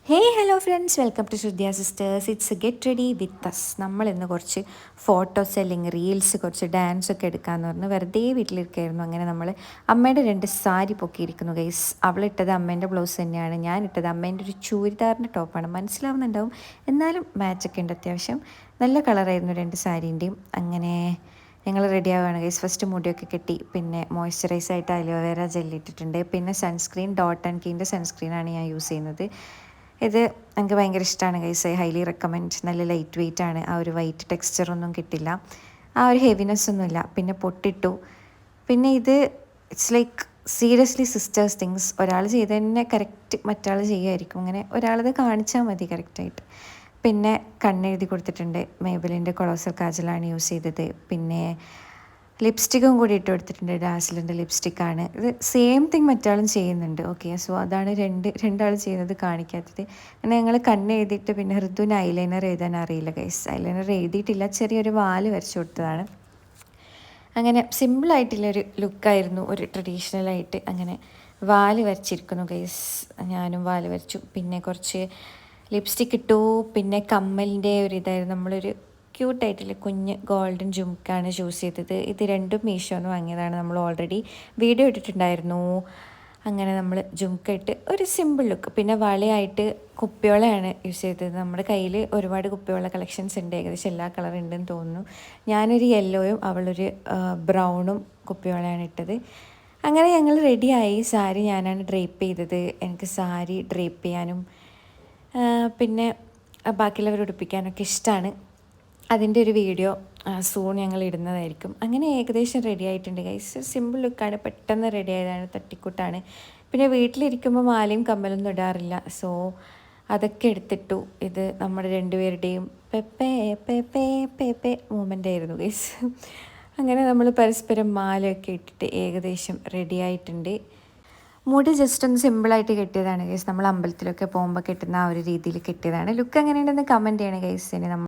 Hey hello friends, welcome to Shrudya sisters. It's get ready with us. നമ്മളിന്ന് കുറച്ച് photos അല്ലെങ്കിൽ reels, കുറച്ച് dance ഒക്കെ എടുക്കാമെന്ന് പറഞ്ഞ് വെറുതെ വീട്ടിലിരിക്കുകയായിരുന്നു. അങ്ങനെ നമ്മൾ അമ്മയുടെ 2 സാരി പൊക്കിയിരിക്കുന്നു ഗൈസ്. അവളിട്ടത് അമ്മേൻ്റെ ബ്ലൗസ് തന്നെയാണ്, ഞാൻ ഇട്ടത് അമ്മേൻ്റെ ഒരു ചൂരിദാറിൻ്റെ ടോപ്പാണ്. മനസ്സിലാവുന്നുണ്ടാവും, എന്നാലും മാച്ചൊക്കെ ഉണ്ട് അത്യാവശ്യം. നല്ല കളറായിരുന്നു 2 സാരീൻ്റെയും. അങ്ങനെ ഞങ്ങൾ റെഡി ആവുകയാണ് ഗൈസ്. ഫസ്റ്റ് മുടിയൊക്കെ കെട്ടി, പിന്നെ മോയ്സ്ചറൈസായിട്ട് അലോവേര ജെല്ലിട്ടിട്ടുണ്ട്. പിന്നെ സൺസ്ക്രീൻ ഡോട്ട് ആൻഡ് കീൻ്റെ സൺസ്ക്രീനാണ് ഞാൻ യൂസ് ചെയ്യുന്നത്. ഇത് എനിക്ക് ഭയങ്കര ഇഷ്ടമാണ് ഗൈസ്, ഐ ഹൈലി റെക്കമെൻഡ്. നല്ല ലൈറ്റ് വെയ്റ്റ് ആണ്, ആ ഒരു വൈറ്റ് ടെക്സ്ചറൊന്നും കിട്ടില്ല, ആ ഒരു ഹെവിനെസ് ഒന്നുമില്ല. പിന്നെ പൊട്ടിട്ടു. പിന്നെ ഇത് it's like seriously sisters things. ഒരാൾ ചെയ്ത് തന്നെ കറക്റ്റ് മറ്റാൾ ചെയ്യുമായിരിക്കും. അങ്ങനെ ഒരാളത് കാണിച്ചാൽ മതി കറക്റ്റായിട്ട്. പിന്നെ കണ്ണെഴുതി കൊടുത്തിട്ടുണ്ട്. മേബലിൻ്റെ കൊളോസൽ കാജലാണ് യൂസ് ചെയ്തത്. പിന്നെ ലിപ്സ്റ്റിക്കും കൂടി ഇട്ട് കൊടുത്തിട്ടുണ്ട്. ഡാസിലിൻ്റെ ലിപ്സ്റ്റിക്കാണ് ഇത്. സെയിം തിങ് മറ്റാളും ചെയ്യുന്നുണ്ട്. ഓക്കെ, സോ അതാണ് രണ്ടാൾ ചെയ്യുന്നത് കാണിക്കാത്തത്. അങ്ങനെ ഞങ്ങൾ കണ്ണെഴുതിയിട്ട്, പിന്നെ ഋതുവിന് ഐലൈനർ എഴുതാൻ അറിയില്ല ഗൈസ്. ഐലൈനർ എഴുതിയിട്ടില്ല, ചെറിയൊരു വാല് വരച്ചു കൊടുത്തതാണ്. അങ്ങനെ സിമ്പിളായിട്ടുള്ളൊരു ലുക്കായിരുന്നു, ഒരു ട്രഡീഷണലായിട്ട്. അങ്ങനെ വാല് വരച്ചിരിക്കുന്നു ഗൈസ്. ഞാനും വാല് വരച്ചു. പിന്നെ കുറച്ച് ലിപ്സ്റ്റിക് ഇട്ടു. പിന്നെ കമ്മലിൻ്റെ ഒരു ഇതായിരുന്നു, നമ്മളൊരു ക്യൂട്ടായിട്ടുള്ള കുഞ്ഞ് ഗോൾഡൻ ജുംക്കാണ് ചൂസ് ചെയ്തത്. ഇത് രണ്ടും മീഷോന്ന് വാങ്ങിയതാണ്. നമ്മൾ ഓൾറെഡി വീഡിയോ ഇട്ടിട്ടുണ്ടായിരുന്നു. അങ്ങനെ നമ്മൾ ജുംക്ക ഇട്ട് ഒരു സിമ്പിൾ ലുക്ക്. പിന്നെ വളയായിട്ട് കുപ്പിവളയാണ് യൂസ് ചെയ്തത്. നമ്മുടെ കയ്യിൽ ഒരുപാട് കുപ്പിവള കളക്ഷൻസ് ഉണ്ട്, ഏകദേശം എല്ലാ കളറും ഉണ്ടെന്ന് തോന്നുന്നു. ഞാനൊരു യെല്ലോയും അവളൊരു ബ്രൗണും കുപ്പിവളയാണ് ഇട്ടത്. അങ്ങനെ ഞങ്ങൾ റെഡിയായി. സാരി ഞാനാണ് ഡ്രേപ്പ് ചെയ്തത്. എനിക്ക് സാരി ഡ്രേപ്പ് ചെയ്യാനും പിന്നെ ബാക്കിയുള്ളവർ ഉടുപ്പിക്കാനൊക്കെ ഇഷ്ടമാണ്. അതിൻ്റെ ഒരു വീഡിയോ സൂൺ ഞങ്ങൾ ഇടുന്നതായിരിക്കും. അങ്ങനെ ഏകദേശം റെഡി ആയിട്ടുണ്ട് ഗൈസ്. സിമ്പിൾ ലുക്കാണ്, പെട്ടെന്ന് റെഡി ആയതാണ്, തട്ടിക്കൂട്ടാണ്. പിന്നെ വീട്ടിലിരിക്കുമ്പോൾ മാലയും കമ്മലൊന്നും ഇടാറില്ല, സോ അതൊക്കെ എടുത്തിട്ടു. ഇത് നമ്മുടെ രണ്ടുപേരുടെയും പെപ്പേ പെപ്പേ പെപ്പേ മൂമെൻ്റ് ആയിരുന്നു ഗൈസ്. അങ്ങനെ നമ്മൾ പരസ്പരം മാലയൊക്കെ ഇട്ടിട്ട് ഏകദേശം റെഡി ആയിട്ടുണ്ട്. മുടി ജസ്റ്റ് ഒന്ന് സിമ്പിളായിട്ട് കെട്ടിയതാണ് ഗൈസ്. നമ്മൾ അമ്പലത്തിലൊക്കെ പോകുമ്പോൾ കെട്ടുന്ന ആ ഒരു രീതിയിൽ കെട്ടിയതാണ്. ലുക്ക് എങ്ങനെയുണ്ടെന്ന് കമൻറ്റ് ചെയ്യണം ഗൈസ്. ഇനി നമ്മൾ